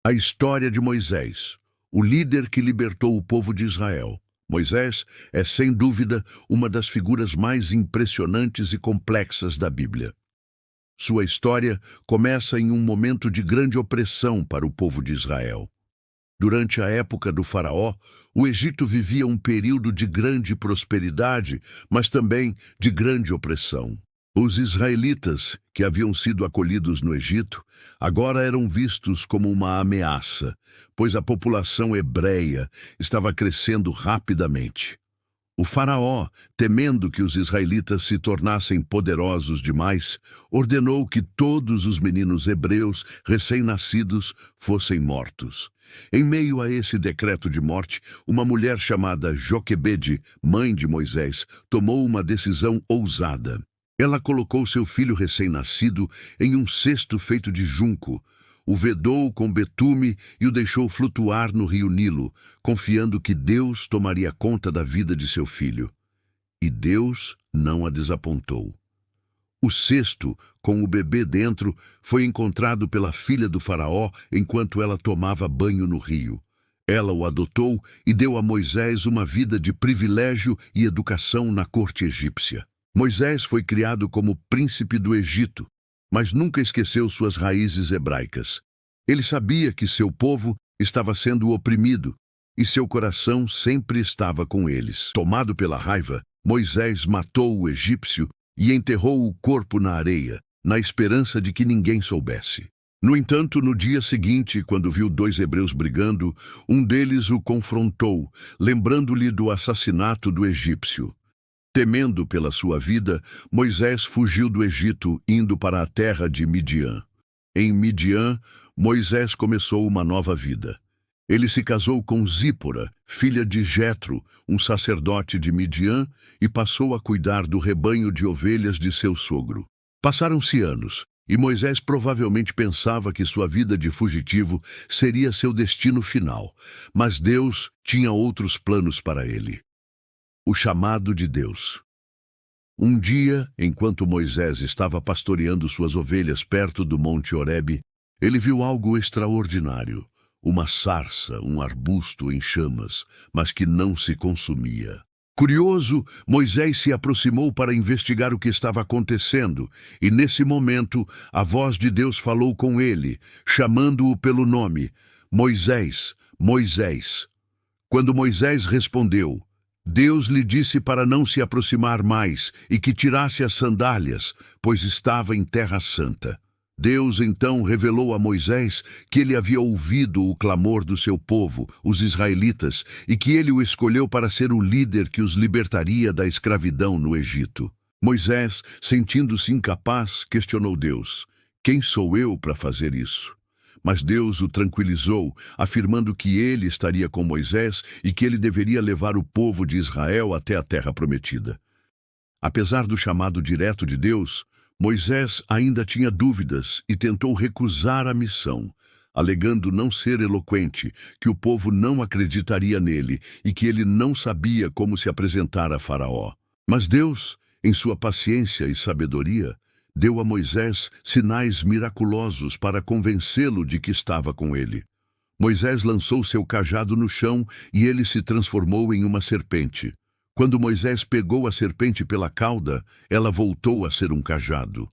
A história de Moisés, o líder que libertou o povo de Israel. Moisés é, sem dúvida, uma das figuras mais impressionantes e complexas da Bíblia. Sua história começa em um momento de grande opressão para o povo de Israel. Durante a época do Faraó, o Egito vivia um período de grande prosperidade, mas também de grande opressão. Os israelitas, que haviam sido acolhidos no Egito, agora eram vistos como uma ameaça, pois a população hebreia estava crescendo rapidamente. O Faraó, temendo que os israelitas se tornassem poderosos demais, ordenou que todos os meninos hebreus recém-nascidos fossem mortos. Em meio a esse decreto de morte, uma mulher chamada Joquebede, mãe de Moisés, tomou uma decisão ousada. Ela colocou seu filho recém-nascido em um cesto feito de junco, o vedou com betume e o deixou flutuar no rio Nilo, confiando que Deus tomaria conta da vida de seu filho. E Deus não a desapontou. O cesto, com o bebê dentro, foi encontrado pela filha do faraó enquanto ela tomava banho no rio. Ela o adotou e deu a Moisés uma vida de privilégio e educação na corte egípcia. Moisés foi criado como príncipe do Egito, mas nunca esqueceu suas raízes hebraicas. Ele sabia que seu povo estava sendo oprimido e seu coração sempre estava com eles. Tomado pela raiva, Moisés matou o egípcio e enterrou o corpo na areia, na esperança de que ninguém soubesse. No entanto, no dia seguinte, quando viu dois hebreus brigando, um deles o confrontou, lembrando-lhe do assassinato do egípcio. Temendo pela sua vida, Moisés fugiu do Egito, indo para a terra de Midian. Em Midian, Moisés começou uma nova vida. Ele se casou com Zípora, filha de Jetro, um sacerdote de Midian, e passou a cuidar do rebanho de ovelhas de seu sogro. Passaram-se anos, e Moisés provavelmente pensava que sua vida de fugitivo seria seu destino final, mas Deus tinha outros planos para ele. O chamado de Deus. Um dia, enquanto Moisés estava pastoreando suas ovelhas perto do Monte Horebe, ele viu algo extraordinário. Uma sarça, um arbusto em chamas, mas que não se consumia. Curioso, Moisés se aproximou para investigar o que estava acontecendo, e nesse momento a voz de Deus falou com ele, chamando-o pelo nome: Moisés, Moisés. Quando Moisés respondeu, Deus lhe disse para não se aproximar mais e que tirasse as sandálias, pois estava em terra santa. Deus então revelou a Moisés que ele havia ouvido o clamor do seu povo, os israelitas, e que ele o escolheu para ser o líder que os libertaria da escravidão no Egito. Moisés, sentindo-se incapaz, questionou Deus: quem sou eu para fazer isso? Mas Deus o tranquilizou, afirmando que ele estaria com Moisés e que ele deveria levar o povo de Israel até a terra prometida. Apesar do chamado direto de Deus, Moisés ainda tinha dúvidas e tentou recusar a missão, alegando não ser eloquente, que o povo não acreditaria nele e que ele não sabia como se apresentar a Faraó. Mas Deus, em sua paciência e sabedoria, deu a Moisés sinais miraculosos para convencê-lo de que estava com ele. Moisés lançou seu cajado no chão e ele se transformou em uma serpente. Quando Moisés pegou a serpente pela cauda, ela voltou a ser um cajado.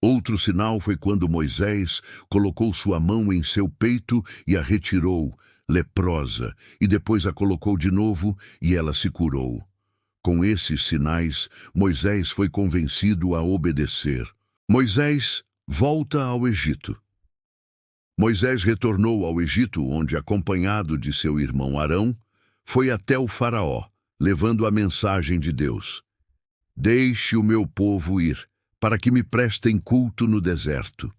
Outro sinal foi quando Moisés colocou sua mão em seu peito e a retirou, leprosa, e depois a colocou de novo e ela se curou. Com esses sinais, Moisés foi convencido a obedecer. Moisés volta ao Egito. Moisés retornou ao Egito, onde, acompanhado de seu irmão Arão, foi até o Faraó, levando a mensagem de Deus: Deixe o meu povo ir, para que me prestem culto no deserto.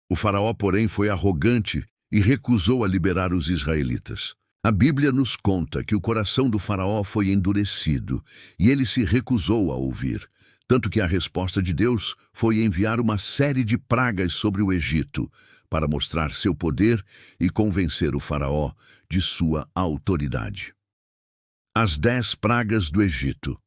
O Faraó, porém, foi arrogante e recusou a liberar os israelitas. A Bíblia nos conta que o coração do Faraó foi endurecido e ele se recusou a ouvir. Tanto que a resposta de Deus foi enviar uma série de pragas sobre o Egito, para mostrar seu poder e convencer o Faraó de sua autoridade. As 10 pragas do Egito.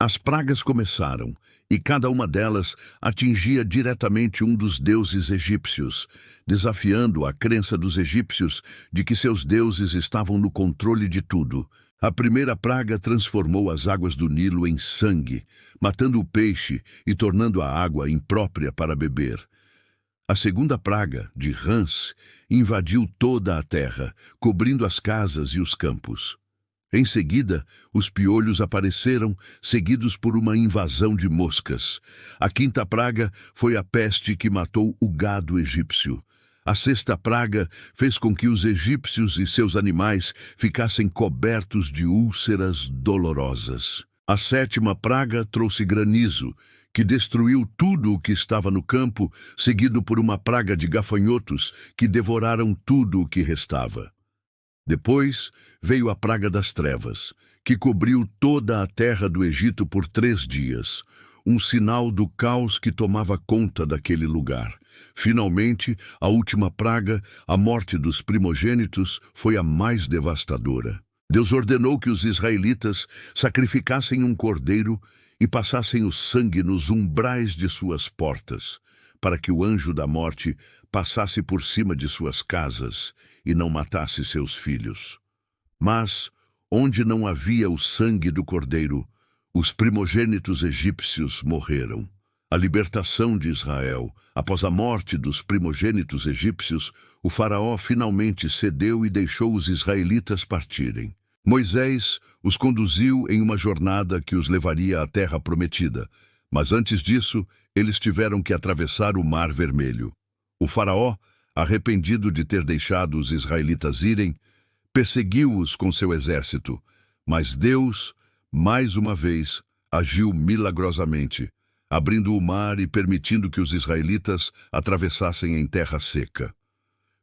As pragas começaram, e cada uma delas atingia diretamente um dos deuses egípcios, desafiando a crença dos egípcios de que seus deuses estavam no controle de tudo. A primeira praga transformou as águas do Nilo em sangue, matando o peixe e tornando a água imprópria para beber. A segunda praga, de rãs, invadiu toda a terra, cobrindo as casas e os campos. Em seguida, os piolhos apareceram, seguidos por uma invasão de moscas. A quinta praga foi a peste que matou o gado egípcio. A sexta praga fez com que os egípcios e seus animais ficassem cobertos de úlceras dolorosas. A sétima praga trouxe granizo, que destruiu tudo o que estava no campo, seguido por uma praga de gafanhotos, que devoraram tudo o que restava. Depois veio a praga das trevas, que cobriu toda a terra do Egito por 3 dias, um sinal do caos que tomava conta daquele lugar. Finalmente, a última praga, a morte dos primogênitos, foi a mais devastadora. Deus ordenou que os israelitas sacrificassem um cordeiro e passassem o sangue nos umbrais de suas portas, para que o anjo da morte passasse por cima de suas casas e não matasse seus filhos. Mas, onde não havia o sangue do cordeiro, os primogênitos egípcios morreram. A libertação de Israel. Após a morte dos primogênitos egípcios, o faraó finalmente cedeu e deixou os israelitas partirem. Moisés os conduziu em uma jornada que os levaria à terra prometida, mas antes disso, eles tiveram que atravessar o Mar Vermelho. O faraó, arrependido de ter deixado os israelitas irem, perseguiu-os com seu exército, mas Deus, mais uma vez, agiu milagrosamente, abrindo o mar e permitindo que os israelitas atravessassem em terra seca.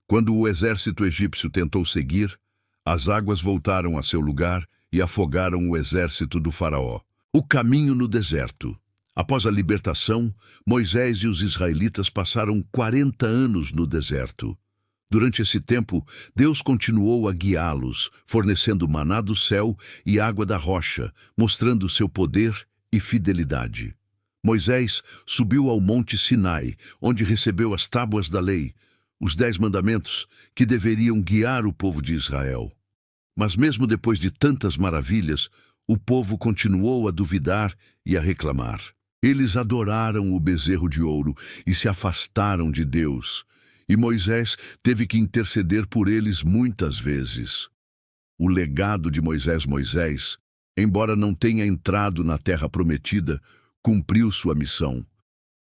Quando o exército egípcio tentou seguir, as águas voltaram a seu lugar e afogaram o exército do faraó. O caminho no deserto. Após a libertação, Moisés e os israelitas passaram 40 anos no deserto. Durante esse tempo, Deus continuou a guiá-los, fornecendo maná do céu e água da rocha, mostrando seu poder e fidelidade. Moisés subiu ao Monte Sinai, onde recebeu as tábuas da lei, os 10 mandamentos que deveriam guiar o povo de Israel. Mas mesmo depois de tantas maravilhas, o povo continuou a duvidar e a reclamar. Eles adoraram o bezerro de ouro e se afastaram de Deus, e Moisés teve que interceder por eles muitas vezes. O legado de Moisés, embora não tenha entrado na terra prometida, cumpriu sua missão.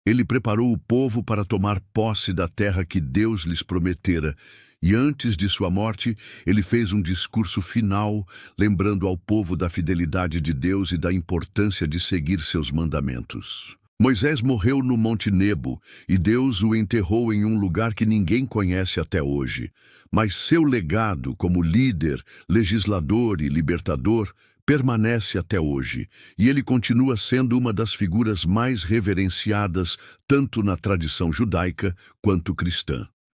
Ele preparou o povo para tomar posse da terra que Deus lhes prometera, e antes de sua morte, ele fez um discurso final, lembrando ao povo da fidelidade de Deus e da importância de seguir seus mandamentos. Moisés morreu no Monte Nebo, e Deus o enterrou em um lugar que ninguém conhece até hoje. Mas seu legado como líder, legislador e libertador permanece até hoje, e ele continua sendo uma das figuras mais reverenciadas tanto na tradição judaica quanto cristã.